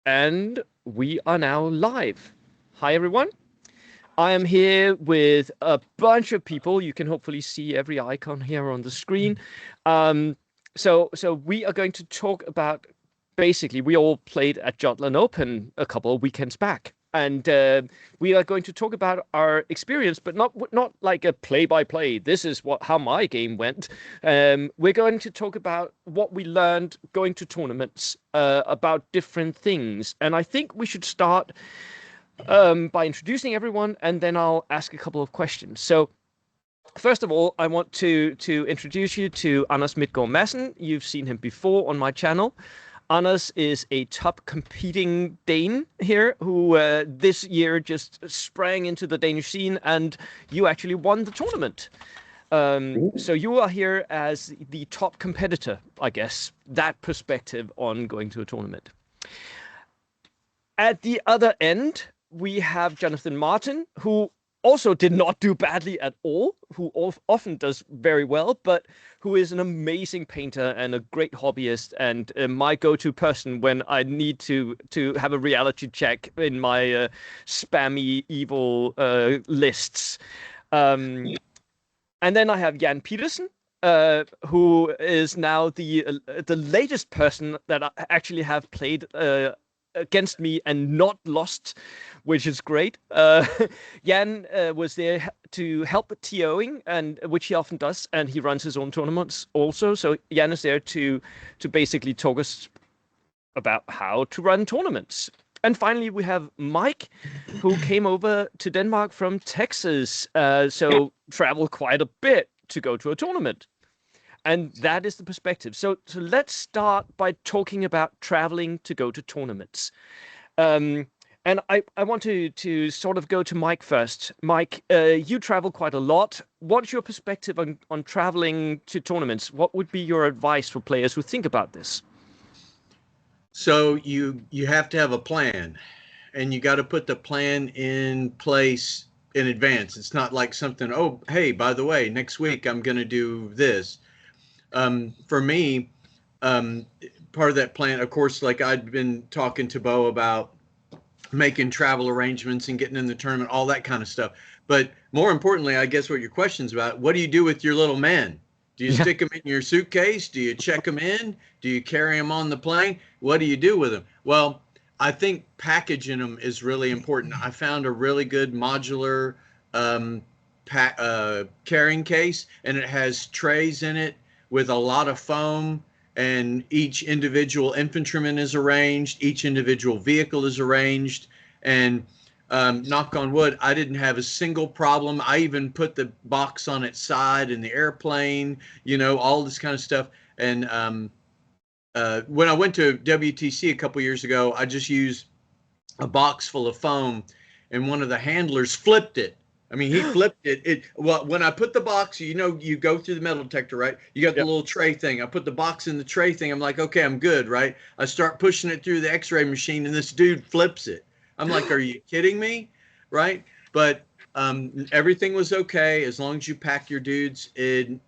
And we are now live. Hi, everyone. I am here with a bunch of people. You can hopefully see every icon here on the screen. So we are going to talk about, basically, we all played at Jutland Open a couple of weekends back. And we are going to talk about our experience, but not like a play-by-play. This is how my game went. We're going to talk about what we learned going to tournaments, about different things. And I think we should start by introducing everyone, and then I'll ask a couple of questions. So, first of all, I want to introduce you to Anders Midtgaard Madsen. You've seen him before on my channel. Anders is a top competing Dane here who this year just sprang into the Danish scene, and you actually won the tournament. So you are here as the top competitor, I guess, that perspective on going to a tournament. At the other end, we have Jonathan Martin, who also did not do badly at all, who often does very well, but who is an amazing painter and a great hobbyist, and my go-to person when I need to have a reality check in my spammy evil lists. And then I have Jan Petersen, who is now the latest person that I actually have played against me and not lost, which is great. Jan was there to help TOing, and which he often does, and he runs his own tournaments also. So Jan is there to basically talk us about how to run tournaments. And finally, we have Mike, who came over to Denmark from Texas, so traveled quite a bit to go to a tournament. And that is the perspective. So let's start by talking about traveling to go to tournaments. And I want to sort of go to Mike first. Mike, you travel quite a lot. What's your perspective on traveling to tournaments? What would be your advice for players who think about this? So you have to have a plan, and you got to put the plan in place in advance. It's not like something, oh, hey, by the way, next week I'm going to do this. For me, part of that plan, of course, like I'd been talking to Bo about making travel arrangements and getting in the tournament, all that kind of stuff. But more importantly, I guess what your question's about, what do you do with your little men? Do you stick them in your suitcase? Do you check them in? Do you carry them on the plane? What do you do with them? Well, I think packaging them is really important. I found a really good modular carrying case, and it has trays in it with a lot of foam, and each individual infantryman is arranged, each individual vehicle is arranged, and knock on wood, I didn't have a single problem. I even put the box on its side in the airplane, all this kind of stuff. And when I went to WTC a couple years ago, I just used a box full of foam, and one of the handlers flipped it. I mean, he flipped it. Well, when I put the box, you go through the metal detector, right? You got the little tray thing. I put the box in the tray thing. I'm like, okay, I'm good, right? I start pushing it through the x-ray machine, and this dude flips it. I'm like, are you kidding me? Right? But everything was okay as long as you pack your dudes in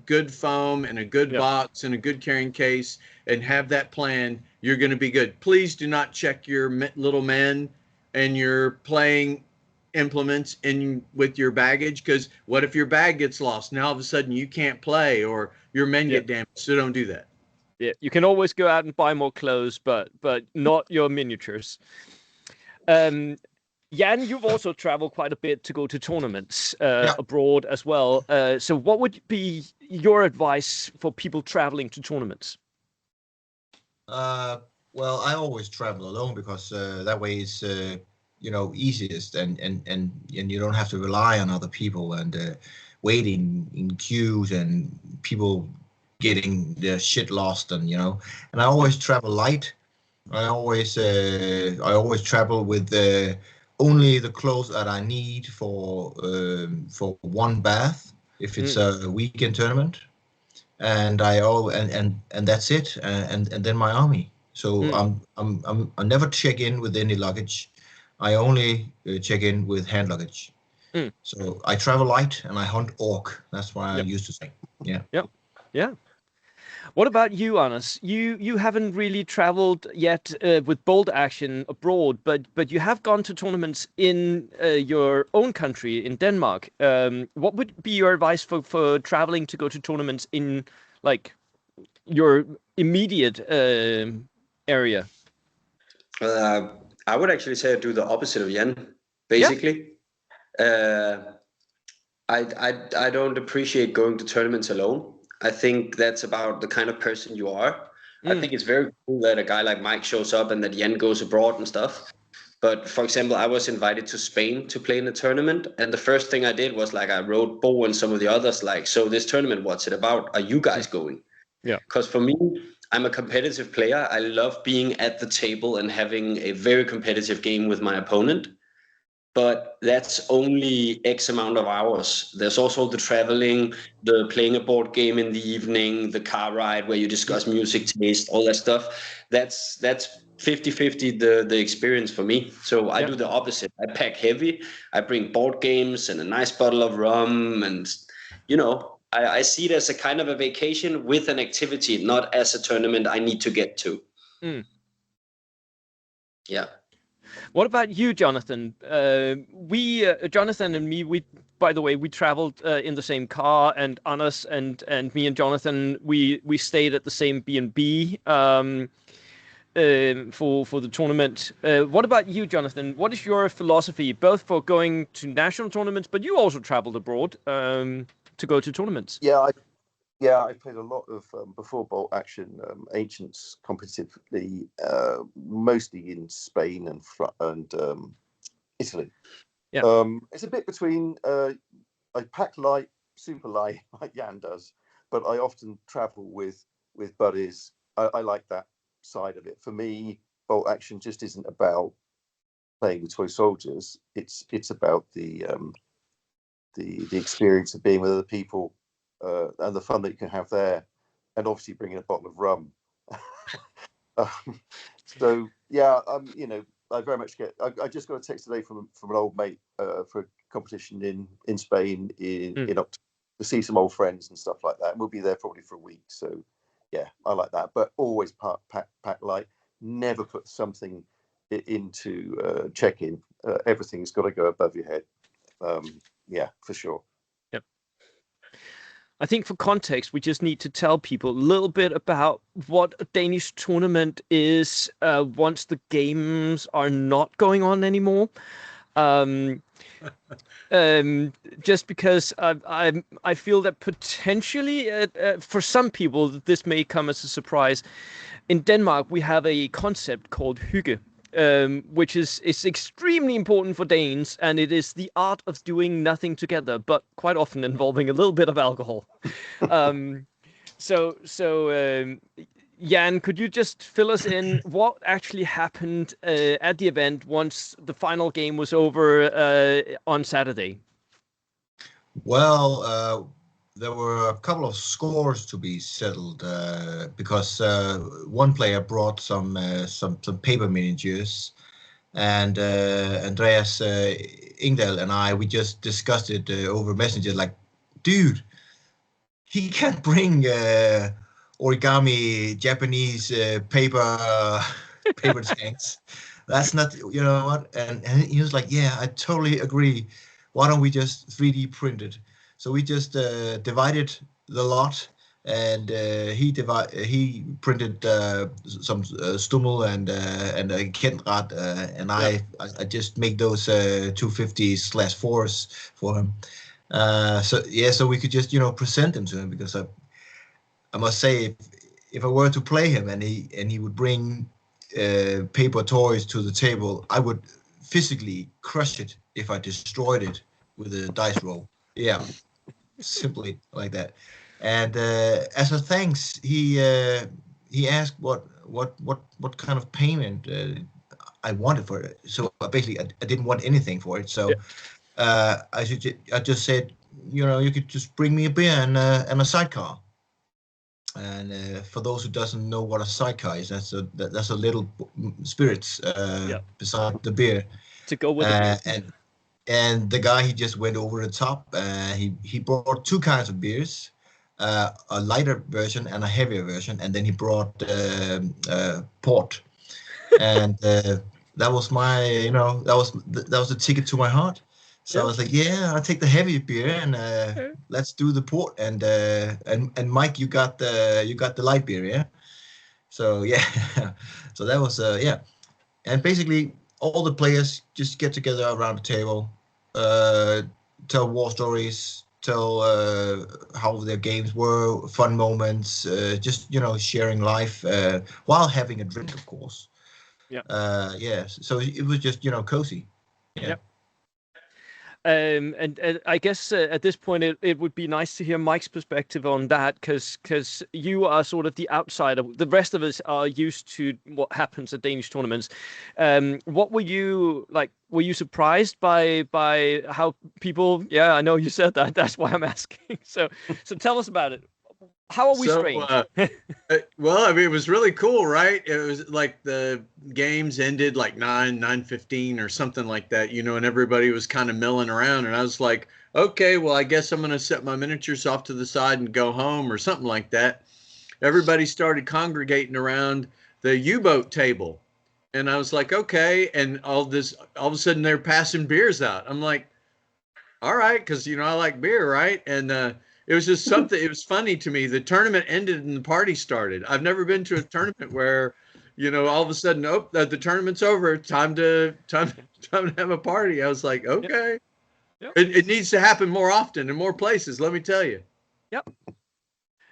good foam and a good box and a good carrying case and have that plan. You're going to be good. Please do not check your little men and your playing implements in with your baggage, because what if your bag gets lost? Now all of a sudden you can't play, or your men get damaged. So don't do that. Yeah, you can always go out and buy more clothes, but not your miniatures. Jan, you've also traveled quite a bit to go to tournaments abroad as well. So what would be your advice for people traveling to tournaments? Well, I always travel alone because that way it's easiest, and you don't have to rely on other people and waiting in queues and people getting their shit lost, and I always travel light. I always travel with only the clothes that I need for one bath if it's a weekend tournament, and and that's it, and then my army. So I never check in with any luggage. I only check in with hand luggage. So I travel light and I hunt orc. That's what I used to say. Yeah. Yeah. What about you, Anders? You haven't really traveled yet with bold action abroad, but you have gone to tournaments in your own country, in Denmark. What would be your advice for traveling to go to tournaments in like your immediate area? Uh, I would actually say I do the opposite of Jan, Yeah. basically. Uh, I don't appreciate going to tournaments alone. I think that's about the kind of person you are. I Mm. think it's very cool that a guy like Mike shows up and that Jan goes abroad and stuff. But for example, I was invited to Spain to play in a tournament, and the first thing I did was like I wrote Bo and some of the others like, so this tournament, what's it about? Are you guys going? Yeah. Because for me, I'm a competitive player. I love being at the table and having a very competitive game with my opponent. But that's only X amount of hours. There's also the traveling, the playing a board game in the evening, the car ride where you discuss music taste, all that stuff. That's 50-50 the experience for me. So I Yeah. do the opposite. I pack heavy. I bring board games and a nice bottle of rum, and I see it as a kind of a vacation with an activity, not as a tournament I need to get to. Mm. Yeah. What about you, Jonathan? Jonathan and me, by the way, we traveled in the same car, and Anders and me and Jonathan, we stayed at the same B&B for the tournament. What about you, Jonathan? What is your philosophy, both for going to national tournaments, but you also traveled abroad to go to tournaments? Yeah, I played a lot of before bolt action ancients competitively, mostly in Spain and Italy. Yeah. It's a bit between. I pack light, super light, like Jan does, but I often travel with buddies. I like that side of it. For me, bolt action just isn't about playing with toy soldiers. It's about the experience of being with other people. And the fun that you can have there, and obviously bringing a bottle of rum. So yeah, I very much get. I just got a text today from an old mate for a competition in Spain in October to see some old friends and stuff like that. And we'll be there probably for a week. So yeah, I like that. But always pack light. Never put something into check-in. Everything's got to go above your head. Yeah, for sure. I think for context, we just need to tell people a little bit about what a Danish tournament is once the games are not going on anymore. Just because I feel that potentially for some people this may come as a surprise. In Denmark, we have a concept called hygge, which is extremely important for Danes, and it is the art of doing nothing together, but quite often involving a little bit of alcohol. Jan, could you just fill us in what actually happened at the event once the final game was over on Saturday? Well, there were a couple of scores to be settled because one player brought some paper miniatures, and Andreas Ingdal and we just discussed it over Messenger. Like, dude, he can't bring origami Japanese paper tanks. That's not, you know what? And he was like, yeah, I totally agree. Why don't we just 3D print it? So we just divided the lot, and he printed some Stummel and Kenrad, and I just make those 250/4s for him. So we could just present them to him, because I must say, if I were to play him and he would bring paper toys to the table, I would physically crush it if I destroyed it with a dice roll. Yeah, simply like that. And as a thanks, he asked what kind of payment I wanted for it. So basically, I didn't want anything for it. So I just said, you could just bring me a beer and a sidecar. And for those who doesn't know what a sidecar is, that's a little spirits beside the beer to go with the beer. And the guy, he just went over the top. He brought two kinds of beers. a lighter version and a heavier version, and then he brought port, and that was my, that was the ticket to my heart. So I was like, yeah, I'll take the heavy beer and let's do the port. And Mike, you got the light beer, yeah. So yeah, so that was yeah, and basically all the players just get together around the table, tell war stories, tell how their games were, fun moments, just sharing life while having a drink, of course. Yeah. Yeah. So it was just cozy. Yeah. Yep. And I guess at this point it would be nice to hear Mike's perspective on that, because you are sort of the outsider. The rest of us are used to what happens at Danish tournaments. What were you like? Were you surprised by how people? Yeah, I know you said that. That's why I'm asking. So tell us about it. How are we strange? Well, I mean, it was really cool, right? It was like the games ended like 9:15 or something like that, and everybody was kind of milling around. And I was like, okay, well, I guess I'm going to set my miniatures off to the side and go home or something like that. Everybody started congregating around the U-boat table. And I was like, okay. And all of a sudden they're passing beers out. I'm like, all right, because, I like beer, right? And it was just something. It was funny to me. The tournament ended and the party started. I've never been to a tournament where, all of a sudden, the tournament's over. Time to have a party. I was like, okay, Yep. It needs to happen more often in more places. Let me tell you. Yep.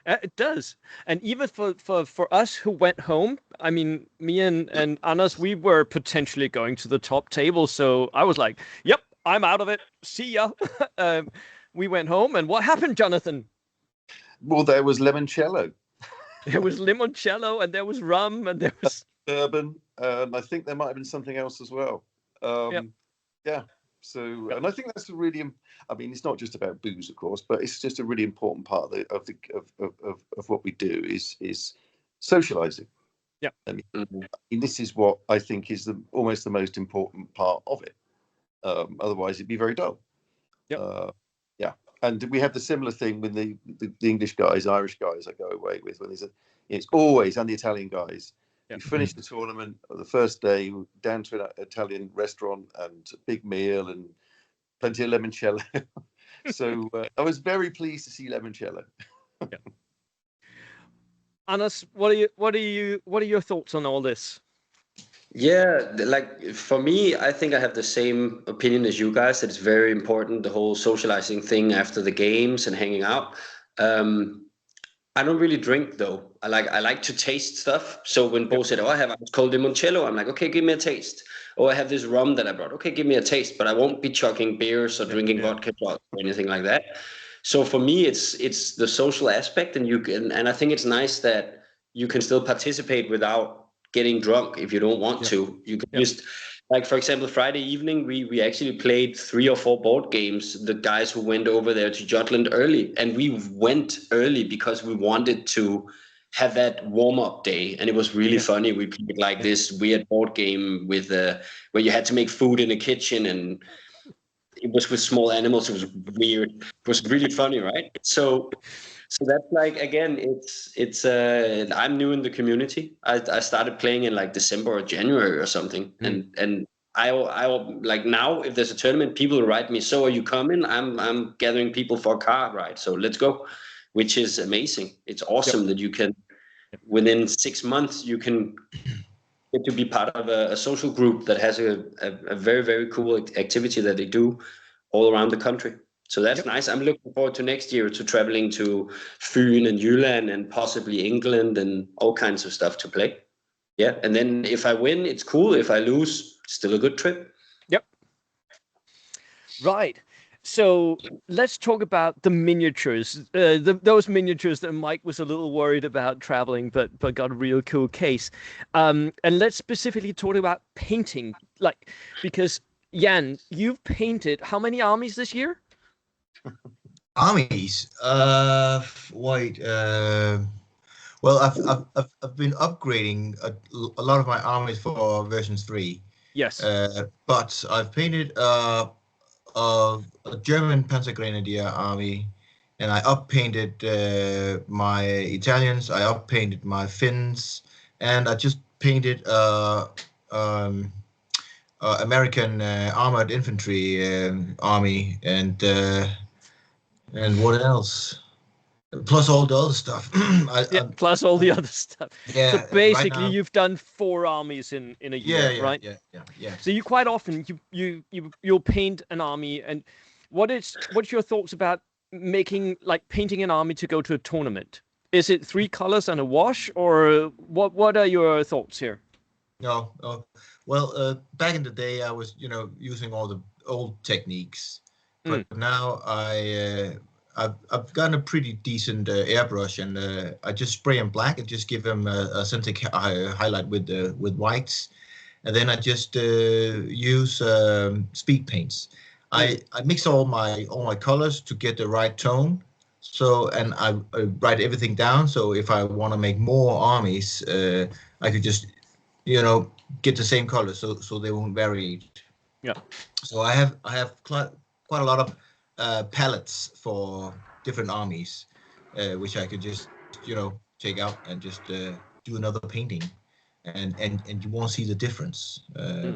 It does. And even for us who went home, I mean, me and Anders, we were potentially going to the top table. So I was like, yep, I'm out of it. See ya. We went home, and what happened, Jonathan? Well, there was limoncello. There was limoncello, and there was rum, and there was bourbon. I think there might have been something else as well. Yeah. So, and I think that's a really. I mean, it's not just about booze, of course, but it's just a really important part of what we do is socializing. Yeah. I mean, this is what I think is almost the most important part of it. Otherwise, it'd be very dull. Yep. Yeah, and we have the similar thing with the English guys, Irish guys I go away with, when it's always, and the Italian guys. Yep. We finished the tournament the first day down to an Italian restaurant and a big meal and plenty of limoncello. So I was very pleased to see limoncello. Yeah. Anders, what are your thoughts on all this? Yeah, like for me, I think I have the same opinion as you guys, that it's very important, the whole socializing thing after the games and hanging out. I don't really drink though. I like to taste stuff. So when Bo said, "Oh, I have ice cold limoncello," I'm like, "Okay, give me a taste." Or I have this rum that I brought. Okay, give me a taste. But I won't be chugging beers or drinking vodka shots or anything like that. So for me, it's the social aspect, and I think it's nice that you can still participate without getting drunk if you don't want to. You can just, like, for example, Friday evening, we actually played 3 or 4 board games, the guys who went over there to Jutland early. And we went early because we wanted to have that warm-up day. And it was really funny. We played like this weird board game with where you had to make food in the kitchen, and it was with small animals. It was weird. It was really funny, right? So that's like, again, it's I'm new in the community. I started playing in like December or January or something, and I like, now if there's a tournament, people write me, "So are you coming?" I'm gathering people for a car ride, so let's go, which is amazing. It's awesome that you can within 6 months you can get to be part of a social group that has a very, very cool activity that they do all around the country. So that's nice. I'm looking forward to next year to traveling to Fyn and Jutland and possibly England and all kinds of stuff to play. Yeah, and then if I win, it's cool. If I lose, still a good trip. Yep. Right. So let's talk about the miniatures. Those miniatures that Mike was a little worried about traveling, but got a real cool case. And let's specifically talk about painting, like, because Jan, you've painted how many armies this year? Armies. Wait. Well, I've been upgrading a lot of my armies for version 3. Yes. But I've painted a German Panzer Grenadier army, and I uppainted my Italians, I uppainted my Finns, and I just painted American armored infantry army, and what else? Plus all the other stuff. Plus all the other stuff. Yeah. So Right basically, now, you've done 4 armies in a year, right? Yeah. So you quite often you'll paint an army, and what's your thoughts about painting an army to go to a tournament? Is it 3 colors and a wash, or what are your thoughts here? No. Well, back in the day, I was, using all the old techniques, but now I've gotten a pretty decent airbrush, and I just spray them black and just give them a Cintiq highlight with whites, and then I just use speed paints. I mix all my colors to get the right tone. So, and I write everything down. So if I want to make more armies, I could just get the same color, so they won't vary. Yeah. So I have quite a lot of palettes for different armies, which I could just take out and just do another painting, and you won't see the difference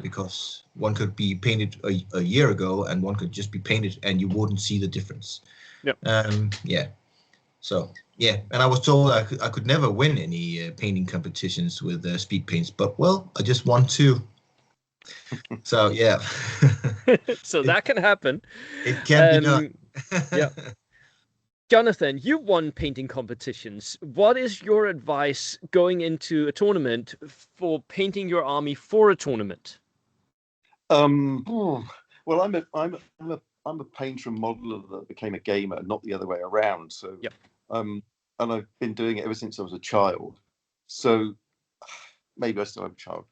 because one could be painted a year ago and one could just be painted and you wouldn't see the difference. Yeah. So yeah, and I was told I could never win any painting competitions with speed paints, but well, I just won 2. So yeah. So that can happen. It can be done. Yeah. Jonathan, you won painting competitions. What is your advice going into a tournament for painting your army for a tournament? Well, I'm a painter and modeler that became a gamer, not the other way around. So, and I've been doing it ever since I was a child. So maybe I still have a child.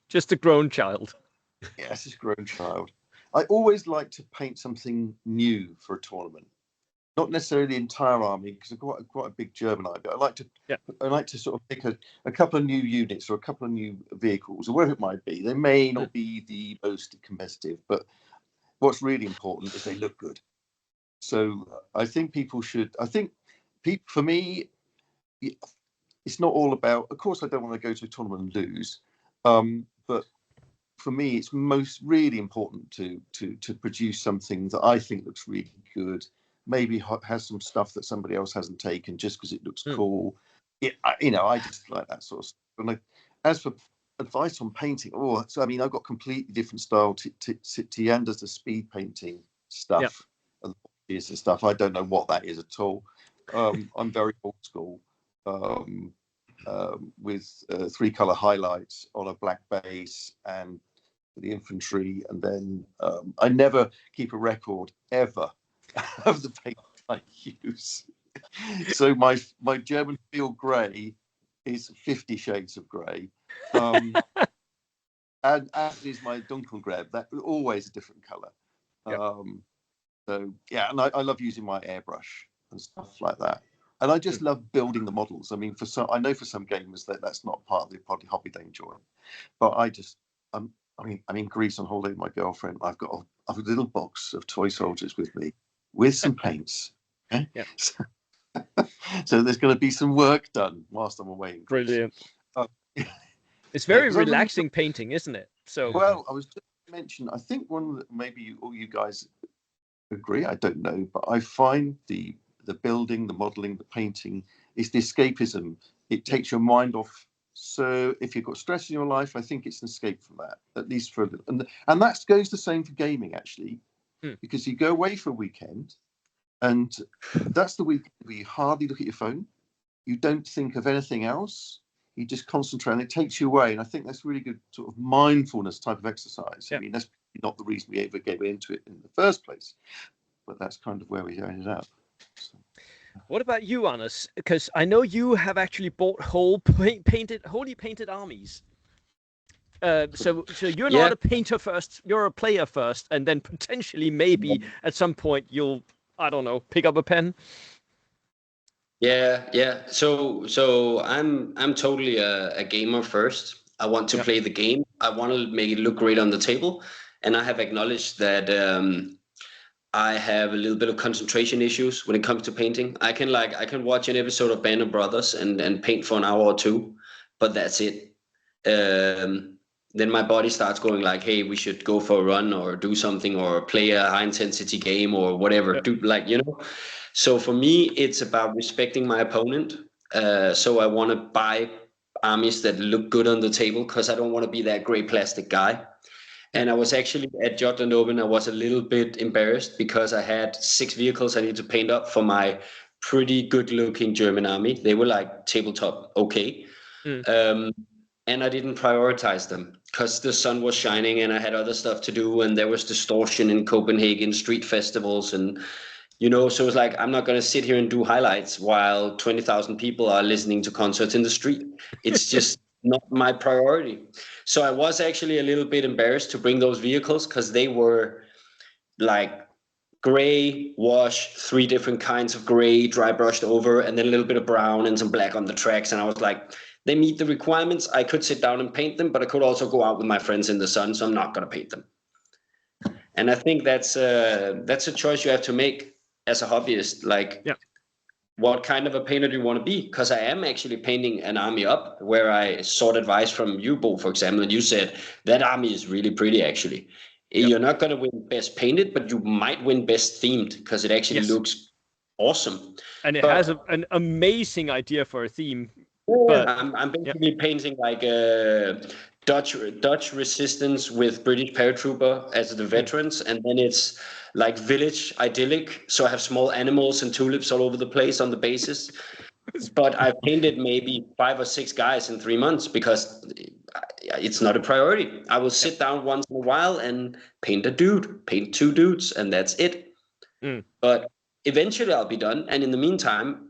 Just a grown child. Yes, just a grown child. I always like to paint something new for a tournament. Not necessarily the entire army, because I've got quite a big German army. But I like to sort of pick a couple of new units or a couple of new vehicles or whatever it might be. They may not be the most competitive, but what's really important is they look good. So I think people should. For me, it's not all about. Of course, I don't want to go to a tournament and lose, but for me, it's really important to produce something that I think looks really good. Maybe has some stuff that somebody else hasn't taken just because it looks cool. I just like that sort of stuff. And as for advice on painting, I've got completely different style. Tian does the speed painting stuff and the stuff. I don't know what that is at all. I'm very old school with 3 color highlights on a black base and the infantry, and then I never keep a record ever of the paint I use. So my German field grey is 50 shades of grey, and as is my Dunkelgreb. That always a different colour. So yeah, and I love using my airbrush and stuff like that. And I just love building the models. I mean, I know for some gamers that's not part of the hobby they enjoy, but I'm in Greece on holiday with my girlfriend. I've got a little box of toy soldiers with me, with some paints. Okay? Yeah. So there's going to be some work done whilst I'm away in Greece. Brilliant. It's very relaxing painting, isn't it? So well, I was just going to mention. I think maybe all you guys agree. I don't know, but I find the building, the modelling, the painting is the escapism. It takes your mind off. So if you've got stress in your life, I think it's an escape from that, at least for a little. And that goes the same for gaming, actually, because you go away for a weekend, and that's the week where you hardly look at your phone. You don't think of anything else. You just concentrate, and it takes you away. And I think that's really good sort of mindfulness type of exercise. I mean, that's not the reason we ever get into it in the first place, but that's kind of where we ended up. So. What about you, Anders? Because I know you have actually bought wholly painted armies. So you're not a painter first, you're a player first, and then potentially maybe at some point you'll, I don't know, pick up a pen. Yeah. So I'm totally a gamer first. I want to play the game. I want to make it look great on the table, and I have acknowledged that I have a little bit of concentration issues when it comes to painting. I can watch an episode of Band of Brothers and paint for an hour or two, but that's it. Then my body starts going like, hey, we should go for a run or do something or play a high intensity game or whatever. Do like, you know. So for me, it's about respecting my opponent. So I want to buy armies that look good on the table because I don't want to be that gray plastic guy. And I was actually at Jutland Open. I was a little bit embarrassed because I had 6 vehicles I need to paint up for my pretty good-looking German army. They were like tabletop okay, and I didn't prioritize them because the sun was shining and I had other stuff to do, and there was distortion in Copenhagen street festivals, and you know, so it's like I'm not gonna sit here and do highlights while 20,000 people are listening to concerts in the street. It's just not my priority. So I was actually a little bit embarrassed to bring those vehicles because they were like gray wash, 3 different kinds of gray, dry brushed over, and then a little bit of brown and some black on the tracks. And I was like, they meet the requirements. I could sit down and paint them, but I could also go out with my friends in the sun. So I'm not going to paint them. And I think that's a choice you have to make as a hobbyist. Like, what kind of a painter do you want to be? Because I am actually painting an army up where I sought advice from you, Bo, for example, and you said that army is really pretty actually. You're not going to win best painted, but you might win best themed because it actually looks awesome. And it has an amazing idea for a theme. But I'm basically painting like a Dutch resistance with British paratrooper as the veterans, and then it's like village idyllic. So I have small animals and tulips all over the place on the bases. But I've painted maybe 5 or 6 guys in 3 months because it's not a priority. I will sit down once in a while and paint a dude, paint 2 dudes, and that's it. But eventually I'll be done. And in the meantime,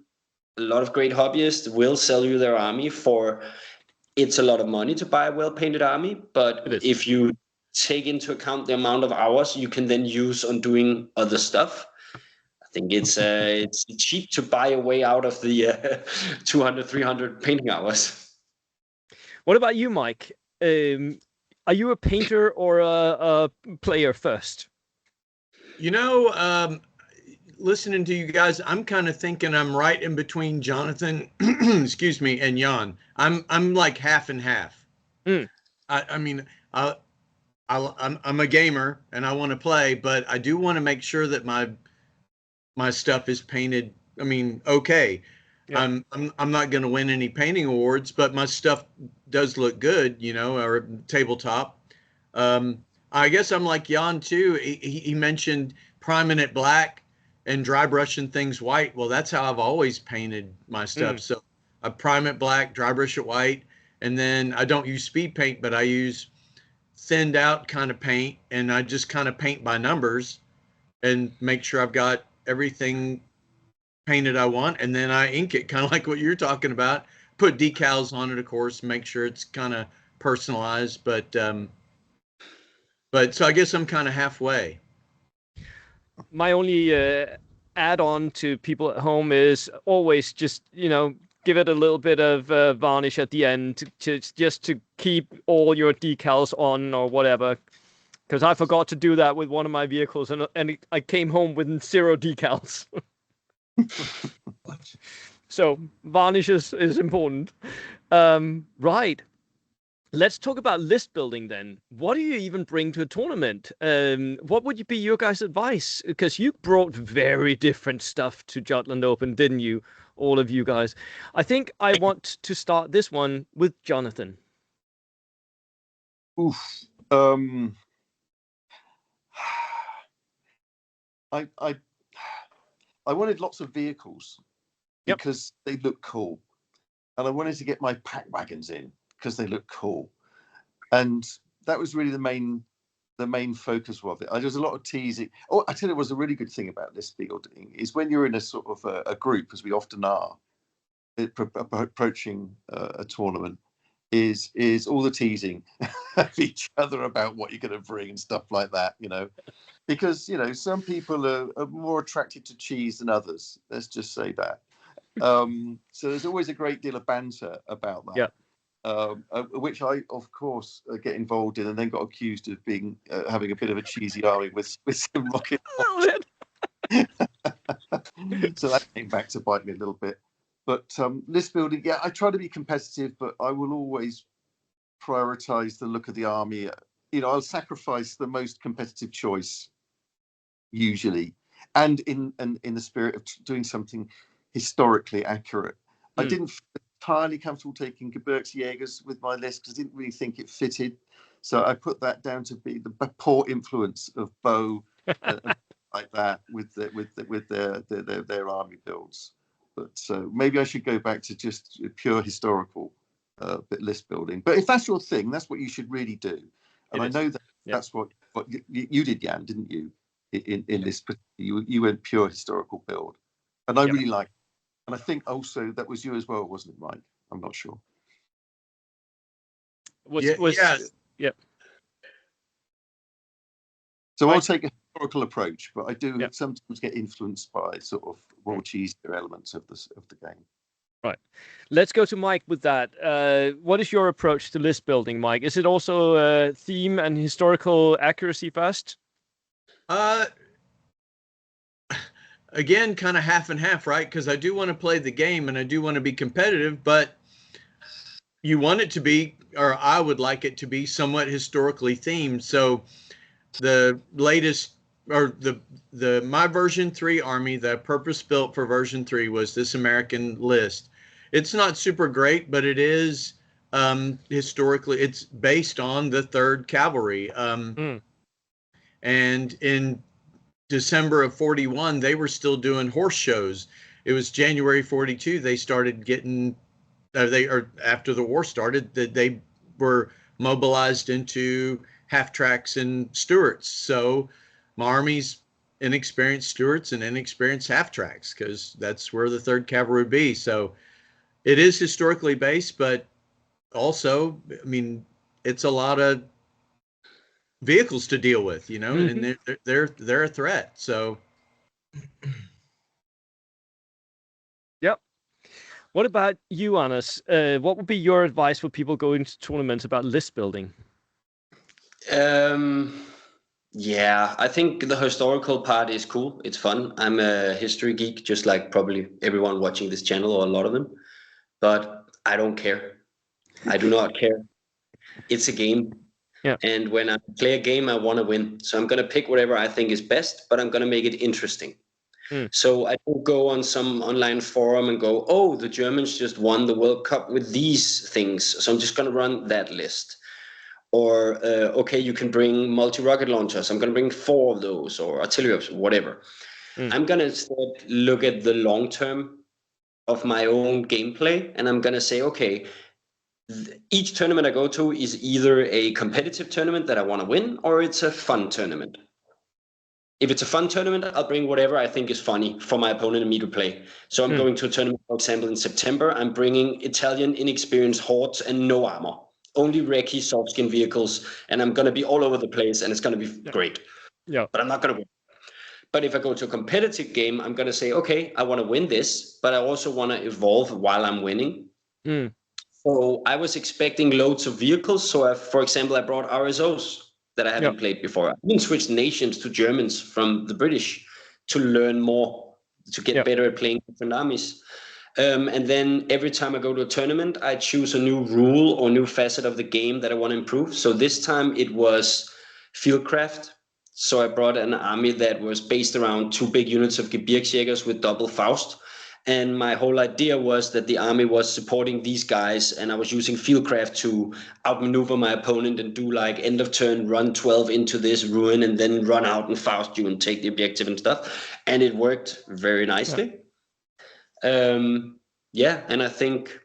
a lot of great hobbyists will sell you their army for, it's a lot of money to buy a well-painted army. But if you take into account the amount of hours you can then use on doing other stuff, I think it's cheap to buy a way out of the 200, 300 painting hours. What about you, Mike? Are you a painter or a player first? You know, listening to you guys, I'm kind of thinking I'm right in between Jonathan, excuse me, and Jan. I'm like half and half. I mean, I'm a gamer and I want to play, but I do want to make sure that my stuff is painted. I mean, okay. I'm not going to win any painting awards, but my stuff does look good, you know, or tabletop. I guess I'm like Jan too. He mentioned priming it black and dry brushing things white. Well, that's how I've always painted my stuff. So I prime it black, dry brush it white, and then I don't use speed paint, but I use thinned out kind of paint, and I just kind of paint by numbers and make sure I've got everything painted I want, and then I ink it, kind of like what you're talking about. Put decals on it, of course, make sure it's kind of personalized. But so I guess I'm kind of halfway. My only add-on to people at home is always just, you know, give it a little bit of varnish at the end just to keep all your decals on or whatever. Because I forgot to do that with one of my vehicles, and I came home with 0 decals. So varnish is important. Right. Let's talk about list building then. What do you even bring to a tournament? What would be your guys' advice? Because you brought very different stuff to Jutland Open, didn't you? All of you guys. I think I want to start this one with Jonathan. Oof. I wanted lots of vehicles because they look cool, and I wanted to get my pack wagons in because they look cool, and that was really the main focus of it. There's a lot of teasing. Oh, I tell you, was a really good thing about list building is when you're in a sort of a group, as we often are, approaching a tournament, is all the teasing of each other about what you're going to bring and stuff like that, you know, because, you know, some people are more attracted to cheese than others. Let's just say that. So there's always a great deal of banter about that. Which I, of course, get involved in, and then got accused of being having a bit of a cheesy army with some rocket. So that came back to bite me a little bit. But list building, yeah, I try to be competitive, but I will always prioritize the look of the army. I'll sacrifice the most competitive choice usually, and in the spirit of doing something historically accurate. I didn't feel entirely comfortable taking Gebirgsjägers with my list because I didn't really think it fitted. So I put that down to be the poor influence of Bo like that with their army builds. But so maybe I should go back to just pure historical list building. But if that's your thing, that's what you should really do. And I know that that's what you did, Jan, didn't you? In this, you went pure historical build, and I really like it. And I think also that was you as well, wasn't it, Mike? I'm not sure. Yep. So I'll take a historical approach, but I do sometimes get influenced by sort of more cheesier elements of the game. Right. Let's go to Mike with that. What is your approach to list building, Mike? Is it also theme and historical accuracy first? Again, kind of half and half, right? Because I do want to play the game and I do want to be competitive, but you want it to be, or I would like it to be, somewhat historically themed. So the latest, or the my version 3 army, the purpose built for version 3 was this American list. It's not super great, but it is historically, it's based on the 3rd Cavalry. And in December of 41, they were still doing horse shows. It was January 42, they started getting, after the war started, that they were mobilized into half-tracks and Stuarts. So my army's inexperienced Stuarts and inexperienced half-tracks, because that's where the 3rd Cavalry would be. So it is historically based, but also, I mean, it's a lot of vehicles to deal with, and they're a threat. So yep. What about you, Anders? What would be your advice for people going to tournaments about list building? Yeah, I think the historical part is cool. It's fun. I'm a history geek, just like probably everyone watching this channel, or a lot of them. But I don't care. I do not care. It's a game. Yeah. And when I play a game, I want to win. So I'm going to pick whatever I think is best, but I'm going to make it interesting. So I don't go on some online forum and go, oh, the Germans just won the World Cup with these things, so I'm just going to run that list. Or, okay, you can bring multi-rocket launchers. I'm going to bring 4 of those, or artillery, whatever. I'm going to instead look at the long term of my own gameplay, and I'm going to say, okay, each tournament I go to is either a competitive tournament that I want to win, or it's a fun tournament. If it's a fun tournament, I'll bring whatever I think is funny for my opponent and me to play. So I'm going to a tournament, for example, in September. I'm bringing Italian inexperienced hordes and no armor, only recce soft-skin vehicles, and I'm going to be all over the place, and it's going to be great. Yeah. But I'm not going to win. But if I go to a competitive game, I'm going to say, okay, I want to win this, but I also want to evolve while I'm winning. So I was expecting loads of vehicles. So, for example, I brought RSOs that I haven't played before. I even switched nations to Germans from the British to learn more, to get better at playing different armies. And then every time I go to a tournament, I choose a new rule or new facet of the game that I want to improve. So this time it was fieldcraft. So I brought an army that was based around 2 big units of Gebirgsjägers with double Faust. And my whole idea was that the army was supporting these guys, and I was using fieldcraft to outmaneuver my opponent and do like end of turn, run 12 into this ruin, and then run out and Faust you and take the objective and stuff. And it worked very nicely. And I think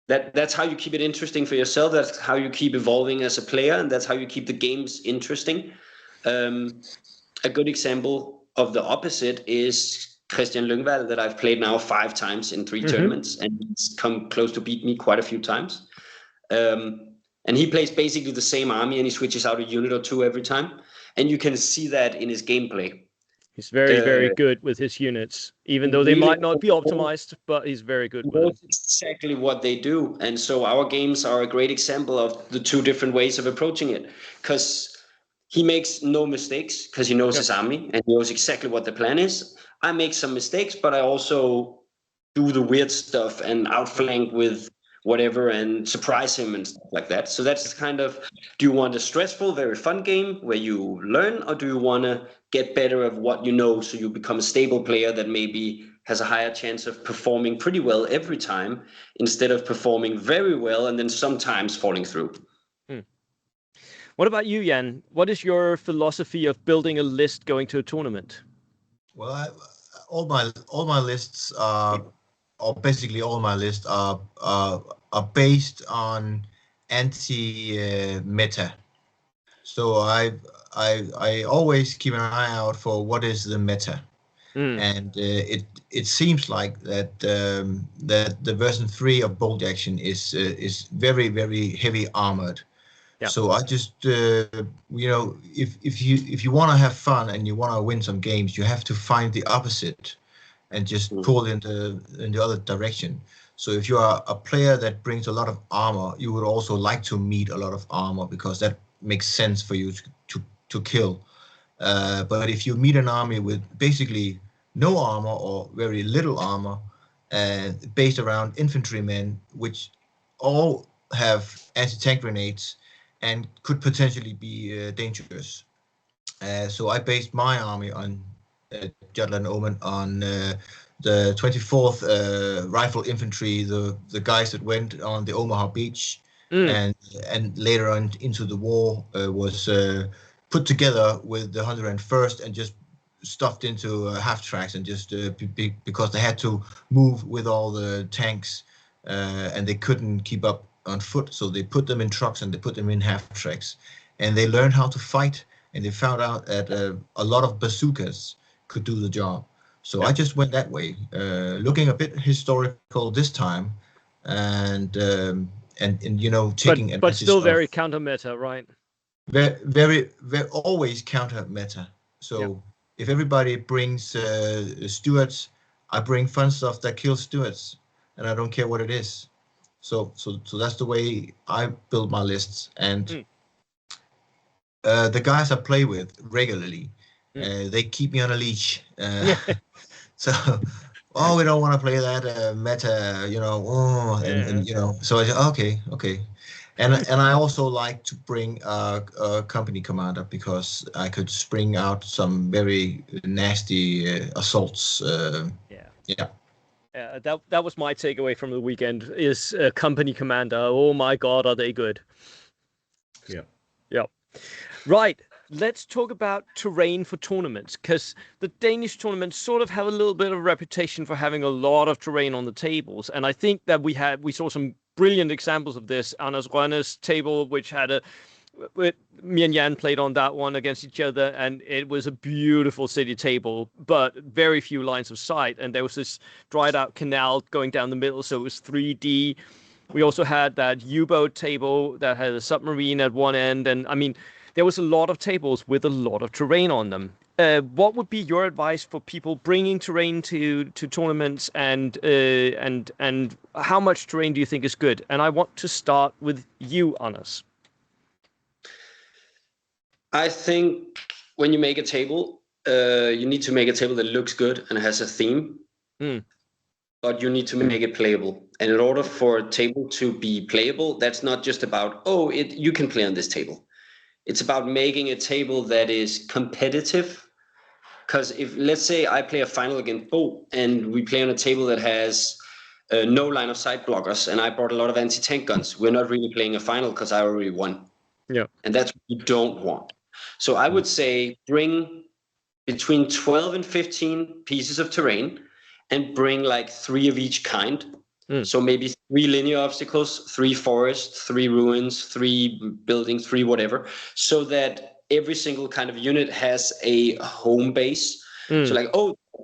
that's how you keep it interesting for yourself. That's how you keep evolving as a player, and that's how you keep the games interesting. A good example of the opposite is Christian Lyngvall, that I've played now 5 times in 3 tournaments, and he's come close to beat me quite a few times. And he plays basically the same army, and he switches out a unit or 2 every time. And you can see that in his gameplay. He's very, very good with his units, even though they might not be optimized, but he's very good with them. That's exactly what they do. And so our games are a great example of the 2 different ways of approaching it. Because he makes no mistakes because he knows his army and he knows exactly what the plan is. I make some mistakes, but I also do the weird stuff and outflank with whatever and surprise him and stuff like that. So that's kind of, do you want a stressful, very fun game where you learn, or do you want to get better at what you know so you become a stable player that maybe has a higher chance of performing pretty well every time instead of performing very well and then sometimes falling through? What about you, Jan? What is your philosophy of building a list going to a tournament? Well, all my lists are, or basically all my lists are based on anti-meta. So I always keep an eye out for what is the meta, and it seems like that that the version 3 of bolt action is very, very heavy armored. Yeah. So I just if you want to have fun and you want to win some games, you have to find the opposite and just pull in the other direction. So if you are a player that brings a lot of armor, you would also like to meet a lot of armor because that makes sense for you to kill. But if you meet an army with basically no armor or very little armor, based around infantrymen, which all have anti-tank grenades and could potentially be dangerous. So I based my army on Jutland Open on the 24th Rifle Infantry, the guys that went on the Omaha beach, and later on into the war was put together with the 101st and just stuffed into half tracks and just because they had to move with all the tanks and they couldn't keep up on foot, so they put them in trucks and they put them in half tracks, and they learned how to fight, and they found out that a lot of bazookas could do the job. So I just went that way, looking a bit historical this time, and you know, taking but still very counter meta, right? Very always counter meta. So if everybody brings Stuarts, I bring fun stuff that kills Stuarts, and I don't care what it is. So that's the way I build my lists, and the guys I play with regularly, they keep me on a leash. So, we don't want to play that meta, you know. And you know, so I say, okay, and I also like to bring a company commander because I could spring out some very nasty assaults. That was my takeaway from the weekend is company commander. Oh my God, are they good? Yeah. Right. Let's talk about terrain for tournaments, because the Danish tournaments sort of have a little bit of a reputation for having a lot of terrain on the tables. And I think that we saw some brilliant examples of this. Anders Rønne's table, which had me and Jan played on that one against each other, and it was a beautiful city table, but very few lines of sight. And there was this dried out canal going down the middle, so it was 3D. We also had that U-boat table that had a submarine at one end, and I mean, there was a lot of tables with a lot of terrain on them. What would be your advice for people bringing terrain to tournaments, and how much terrain do you think is good? And I want to start with you, Anders. I think when you make a table, you need to make a table that looks good and has a theme, but you need to make it playable. And in order for a table to be playable, that's not just about, you can play on this table. It's about making a table that is competitive. Because if, let's say I play a final against Bo, and we play on a table that has no line of sight blockers, and I brought a lot of anti-tank guns, we're not really playing a final because I already won. Yeah. And that's what you don't want. So I would say bring between 12 and 15 pieces of terrain and bring like 3 of each kind. So maybe 3 linear obstacles, 3 forests, 3 ruins, 3 buildings, 3 whatever, so that every single kind of unit has a home base. So like,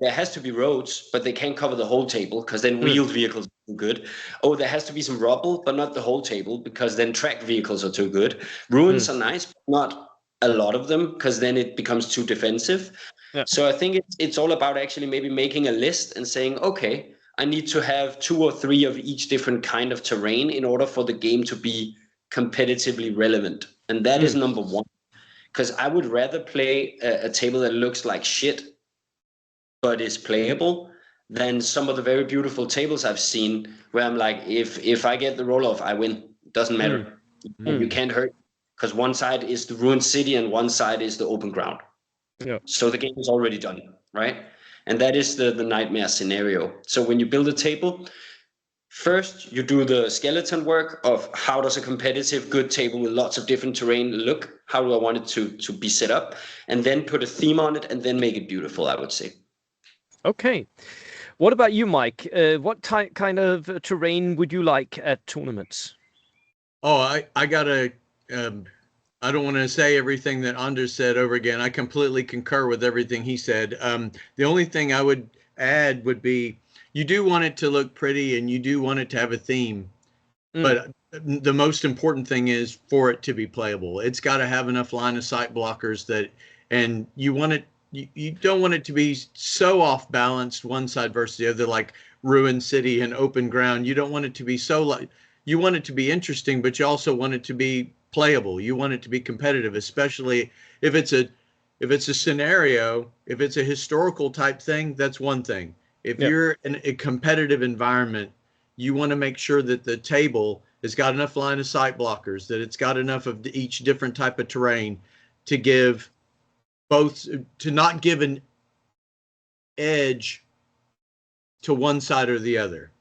there has to be roads, but they can't cover the whole table because then wheeled vehicles are too good. There has to be some rubble, but not the whole table because then tracked vehicles are too good. Ruins are nice, but not a lot of them because then it becomes too defensive. Yeah. So I think it's all about actually maybe making a list and saying, okay, I need to have 2 or 3 of each different kind of terrain in order for the game to be competitively relevant. And that is number 1. because I would rather play a table that looks like shit but is playable than some of the very beautiful tables I've seen where I'm like, if I get the roll off, I win. Doesn't matter. You can't hurt, because one side is the ruined city and one side is the open ground. Yeah. So the game is already done, right? And that is the nightmare scenario. So when you build a table, first you do the skeleton work of how does a competitive good table with lots of different terrain look? How do I want it to be set up? And then put a theme on it and then make it beautiful, I would say. Okay. What about you, Mike? What kind of terrain would you like at tournaments? Oh, I gotta. I don't want to say everything that Anders said over again. I completely concur with everything he said. The only thing I would add would be, you do want it to look pretty and you do want it to have a theme, but the most important thing is for it to be playable. It's got to have enough line of sight blockers that, and you want it. You don't want it to be so off balanced one side versus the other, like ruined city and open ground. You don't want it to be so like, you want it to be interesting, but you also want it to be playable. You want it to be competitive, especially if it's a scenario, if it's a historical type thing, that's one thing. If you're in a competitive environment, you want to make sure that the table has got enough line of sight blockers, that it's got enough of each different type of terrain to give both, to not give an edge to one side or the other.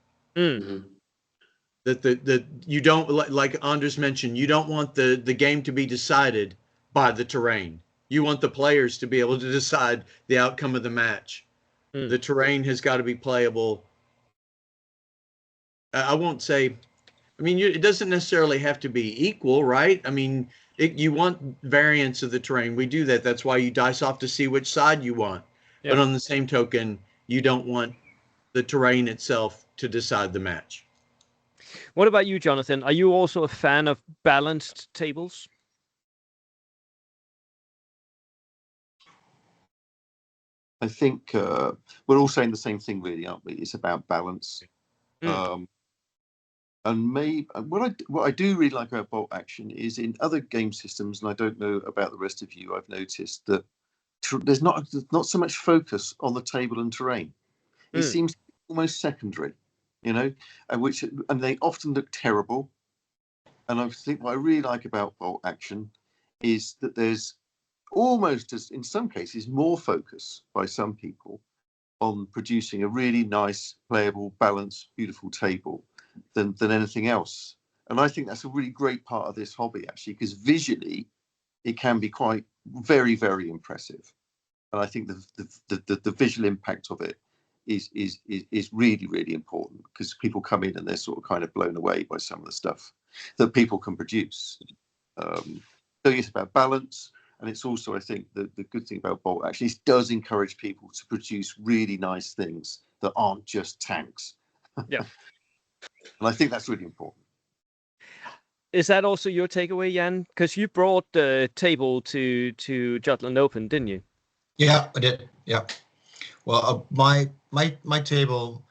That you don't, like Anders mentioned, you don't want the game to be decided by the terrain. You want the players to be able to decide the outcome of the match. The terrain has got to be playable. I won't say, I mean, it doesn't necessarily have to be equal, right? I mean, you want variance of the terrain. We do that. That's why you dice off to see which side you want. But on the same token, you don't want the terrain itself to decide the match. What about you, Jonathan? Are you also a fan of balanced tables? I think we're all saying the same thing, really, aren't we? It's about balance. And maybe what I do really like about bolt action is in other game systems, and I don't know about the rest of you, I've noticed that there's not so much focus on the table and terrain. It seems almost secondary, you know, and they often look terrible. And I think what I really like about bolt action is that there's almost, as in some cases, more focus by some people on producing a really nice, playable, balanced, beautiful table than anything else. And I think that's a really great part of this hobby, actually, because visually it can be quite very, very impressive. And I think the visual impact of it is really, really important, because people come in and they're sort of kind of blown away by some of the stuff that people can produce. So it's about balance. And it's also, I think, the good thing about bolt actually does encourage people to produce really nice things that aren't just tanks. Yeah. And I think that's really important. Is that also your takeaway, Jan? Because you brought the table to Jutland Open, didn't you? Yeah, I did. Yeah. Well, my table,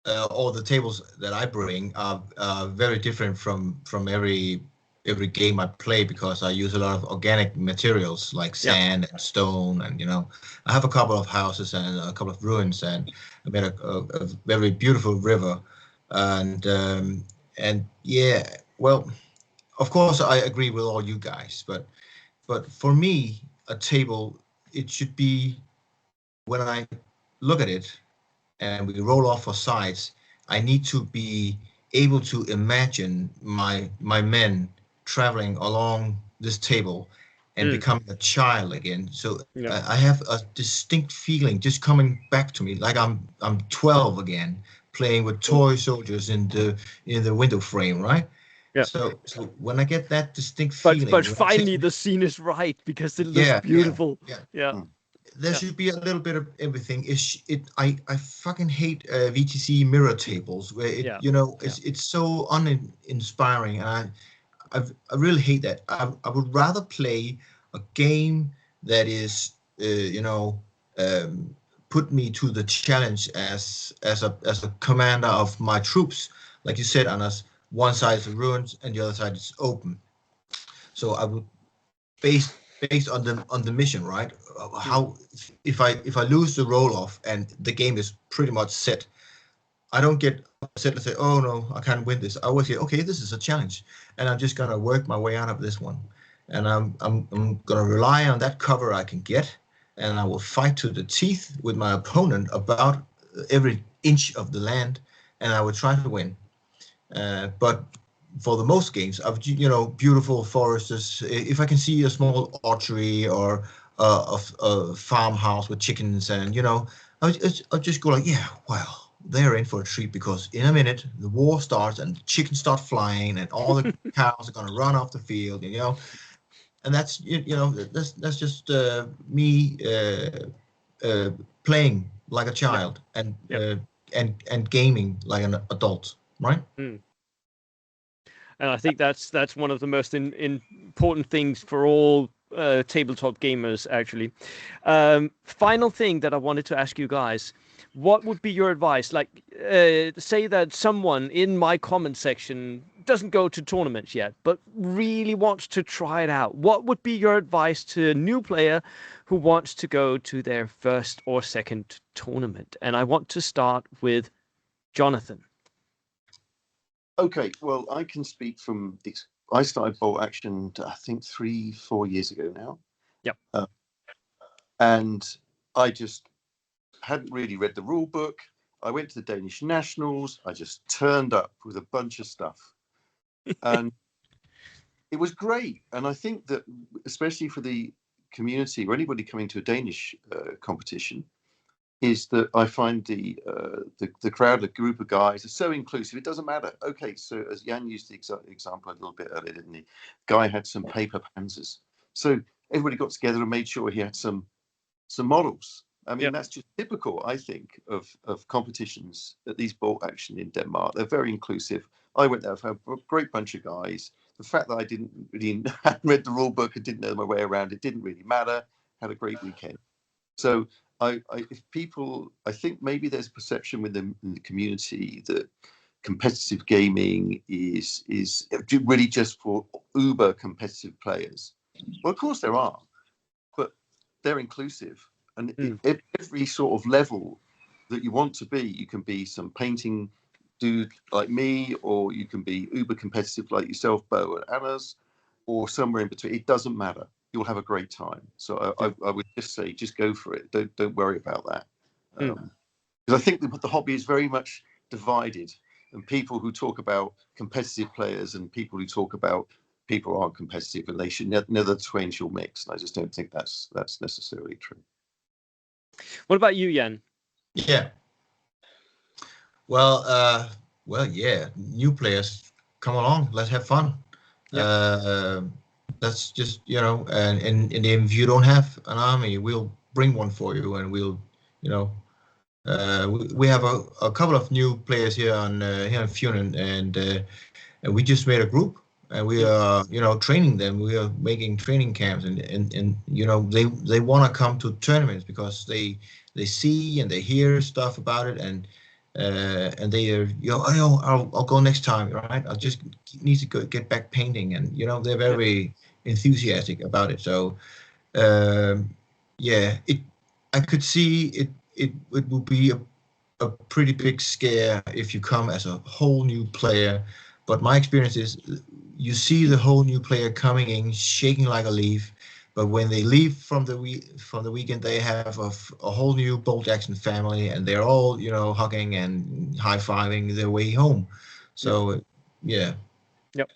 all the tables that I bring are very different from every game I play, because I use a lot of organic materials like sand and stone, and I have a couple of houses and a couple of ruins, and I made a very beautiful river, and yeah, well, of course I agree with all you guys, but for me, a table, it should be, when I look at it and we roll off for sides, I need to be able to imagine my men traveling along this table and becoming a child again. So I have a distinct feeling just coming back to me, like I'm 12 again, playing with toy soldiers in the window frame, right? Yeah. So when I get that distinct feeling, but finally the scene is right, because it looks beautiful. Yeah. There should be a little bit of everything. I fucking hate VTC mirror tables where it's so uninspiring, and I really hate that. I would rather play a game that is put me to the challenge as a commander of my troops, like you said, Anders. One side is ruins and the other side is open. So I would base based on the mission, right? How if I lose the roll off and the game is pretty much set, I don't get upset and say, oh no, I can't win this. I always say, okay, this is a challenge, and I'm just gonna work my way out of this one, and I'm gonna rely on that cover I can get, and I will fight to the teeth with my opponent about every inch of the land, and I will try to win. But for the most games, I've beautiful forests. If I can see a small orchard or a farmhouse with chickens, and I'll just go like, yeah, well, they're in for a treat because in a minute the war starts and the chickens start flying and all the cows are gonna run off the field, and that's that's just me playing like a child and gaming like an adult, right? Mm. And I think that's one of the most important things for all tabletop gamers, actually. Final thing that I wanted to ask you guys: what would be your advice? Like, say that someone in my comment section doesn't go to tournaments yet, but really wants to try it out. What would be your advice to a new player who wants to go to their first or second tournament? And I want to start with Jonathan. Okay, well, I can speak from. I started bolt action, I think 3-4 years ago now. Yep. And I just hadn't really read the rule book. I went to the Danish nationals. I just turned up with a bunch of stuff, and it was great. And I think that, especially for the community or anybody coming to a Danish competition, is that I find the crowd, the group of guys, are so inclusive. It doesn't matter. Okay, so as Jan used the example a little bit earlier, didn't he? Guy had some paper panzers, so everybody got together and made sure he had some models. I mean, that's just typical, I think, of competitions at these bolt action in Denmark. They're very inclusive. I went there for a great bunch of guys. The fact that I hadn't read the rule book and didn't know my way around it didn't really matter. Had a great weekend. So if people, I think maybe there's a perception within the community that competitive gaming is really just for uber competitive players. Well, of course there are, but they're inclusive, and every sort of level that you want to be, you can be some painting dude like me, or you can be uber competitive like yourself, Bo and Anna's, or somewhere in between. It doesn't matter. You'll have a great time. So I would just say, just go for it. Don't worry about that. Because I think the hobby is very much divided, and people who talk about competitive players and people who talk about people who aren't competitive, and they should never twain shall mix. And I just don't think that's necessarily true. What about you, Jan? Yeah. Well, yeah. New players, come along. Let's have fun. Yep. That's just, and if you don't have an army, we'll bring one for you, and we'll, we have a couple of new players here here in Funen, and we just made a group, and we are, training them. We are making training camps, and they want to come to tournaments because they see and they hear stuff about it, and they are, I'll go next time, right? I just need to get back painting, and they're very enthusiastic about it. So I could see it would be a pretty big scare if you come as a whole new player, but my experience is you see the whole new player coming in shaking like a leaf, but when they leave from the weekend, they have a whole new bolt action family, and they're all hugging and high-fiving their way home. So yeah. Yep.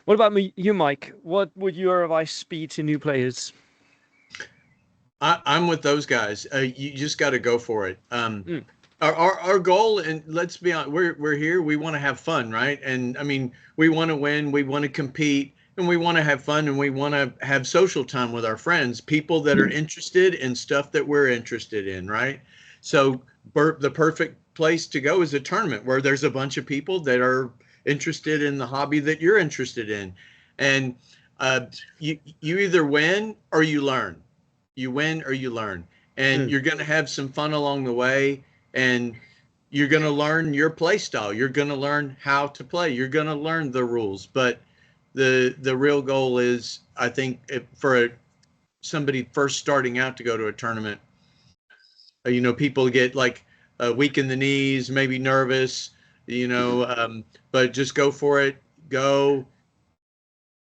What about you, Mike? What would your advice be to new players? I'm with those guys. You just got to go for it. Our goal, and let's be honest, we're here. We want to have fun, right? And I mean, we want to win. We want to compete, and we want to have fun, and we want to have social time with our friends, people that are interested in stuff that we're interested in, right? So the perfect place to go is a tournament where there's a bunch of people that are interested in the hobby that you're interested in, and you either win or you learn. You win or you learn, and you're going to have some fun along the way, and you're going to learn your play style. You're going to learn how to play. You're going to learn the rules, but the real goal is, I think, for somebody first starting out to go to a tournament, people get like weak in the knees, maybe nervous, but just go for it. Go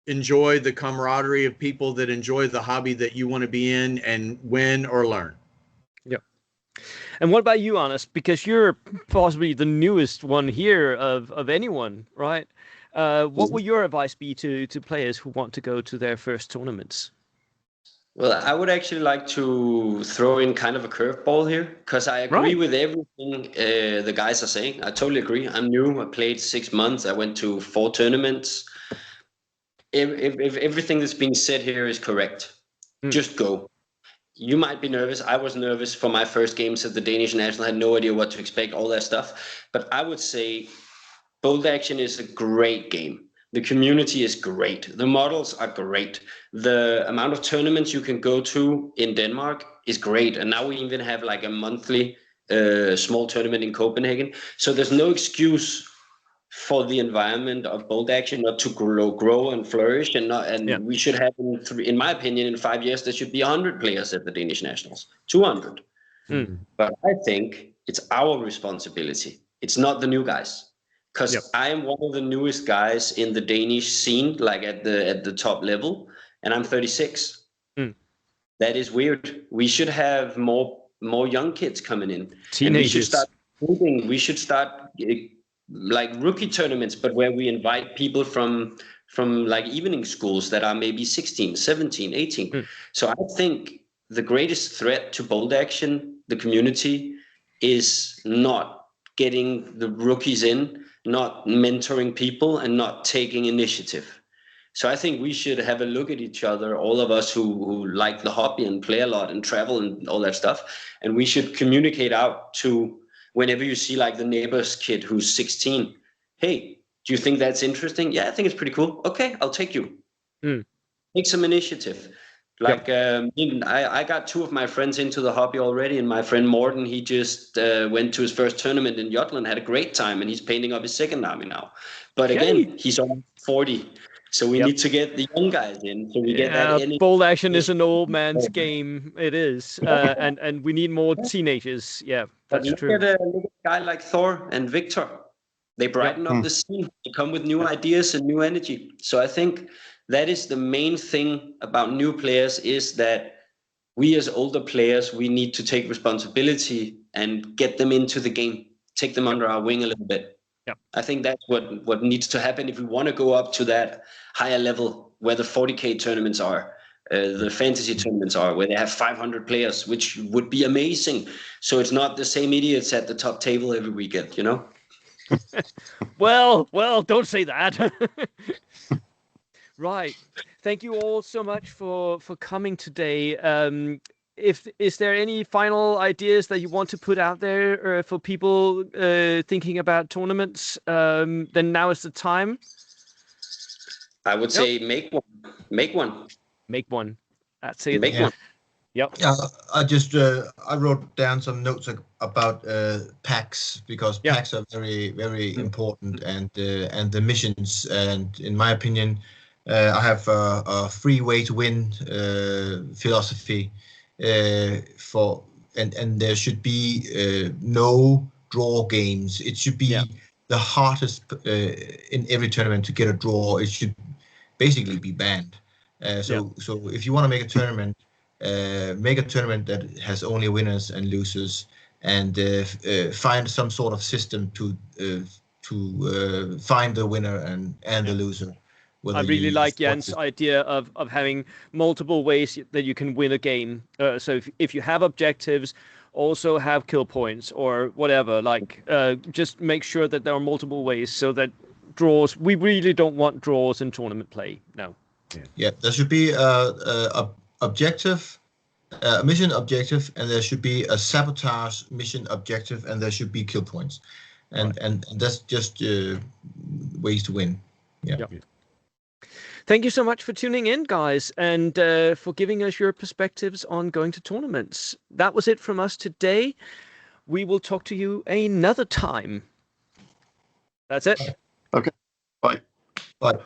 enjoy the camaraderie of people that enjoy the hobby that you want to be in, and win or learn. Yeah. And what about you, Honest? Because you're possibly the newest one here of anyone, right? What would your advice be to players who want to go to their first tournaments? Well, I would actually like to throw in kind of a curveball here, because I agree with everything the guys are saying. I totally agree. I'm new. I played 6 months. I went to 4 tournaments. If everything that's being said here is correct, just go. You might be nervous. I was nervous for my first games at the Danish National. I had no idea what to expect, all that stuff. But I would say Bold Action is a great game. The community is great. The models are great. The amount of tournaments you can go to in Denmark is great. And now we even have like a monthly small tournament in Copenhagen. So there's no excuse for the environment of Bold Action not to grow and flourish. And we should have, in my opinion, in 5 years, there should be 100 players at the Danish Nationals, 200. But I think it's our responsibility. It's not the new guys. Because I am one of the newest guys in the Danish scene, like at the top level, and I'm 36. That is weird. We should have more young kids coming in. Teenagers. And we should start like rookie tournaments, but where we invite people from like evening schools that are maybe 16, 17, 18. So I think the greatest threat to Bold Action, the community, is not getting the rookies in, not mentoring people, and not taking initiative. So I think we should have a look at each other, all of us who like the hobby and play a lot and travel and all that stuff. And we should communicate out to, whenever you see like the neighbor's kid who's 16, hey, do you think that's interesting? Yeah, I think it's pretty cool. Okay, I'll take you. Take some initiative. Like I got 2 of my friends into the hobby already, and my friend Morten, he just went to his first tournament in Jutland, had a great time, and he's painting up his second army now. But again, he's almost 40, so we need to get the young guys in, so we get that energy. Bold Action is an old man's game. It is, and we need more teenagers. Yeah, that's true. Look at a guy like Thor and Victor. They brighten up the scene. They come with new ideas and new energy. So I think that is the main thing about new players, is that we as older players, we need to take responsibility and get them into the game, take them under our wing a little bit. I think that's what needs to happen if we want to go up to that higher level where the 40K tournaments are, the fantasy tournaments are, where they have 500 players, which would be amazing. So it's not the same idiots at the top table every weekend, Well, don't say that. Right. Thank you all so much for coming today. Is there any final ideas that you want to put out there for people thinking about tournaments? Then now is the time. I would say make one. Make one. That's it. Make one. Yep. I wrote down some notes about packs, because packs are very, very important, and the missions. And in my opinion, I have a free way to win philosophy and there should be no draw games. It should be the hardest in every tournament to get a draw. It should basically be banned. So if you want to make a tournament that has only winners and losers, and find some sort of system to find the winner and the loser. I really like Jan's idea of having multiple ways that you can win a game. So if you have objectives, also have kill points or whatever. Just make sure that there are multiple ways, so that draws. We really don't want draws in tournament play. No. Yeah, there should be a objective, a mission objective, and there should be a sabotage mission objective, and there should be kill points, and that's just ways to win. Yeah. Thank you so much for tuning in, guys, and for giving us your perspectives on going to tournaments. That was it from us today. We will talk to you another time. That's it. Okay. Bye. Bye.